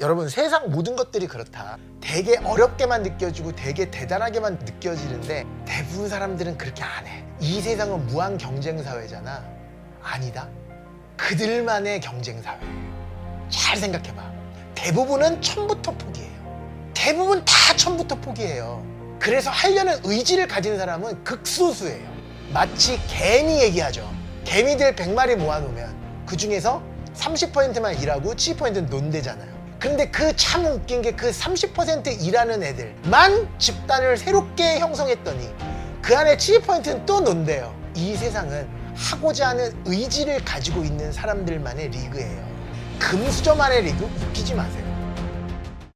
여러분, 세상 모든 것들이 그렇다. 되게 어렵게만 느껴지고 되게 대단하게만 느껴지는데 대부분 사람들은 그렇게 안 해. 이 세상은 무한 경쟁 사회잖아. 아니다. 그들만의 경쟁 사회. 잘 생각해봐. 대부분은 처음부터 포기해요. 대부분 다 처음부터 포기해요. 그래서 하려는 의지를 가진 사람은 극소수예요. 마치 개미 얘기하죠. 개미들 100마리 모아놓으면 그 중에서 30%만 일하고 70%는 논대잖아요. 근데 그 참 웃긴 게 그 30% 일하는 애들만 집단을 새롭게 형성했더니 그 안에 70%는 또 논대요. 이 세상은 하고자 하는 의지를 가지고 있는 사람들만의 리그예요. 금수저만의 리그 웃기지 마세요.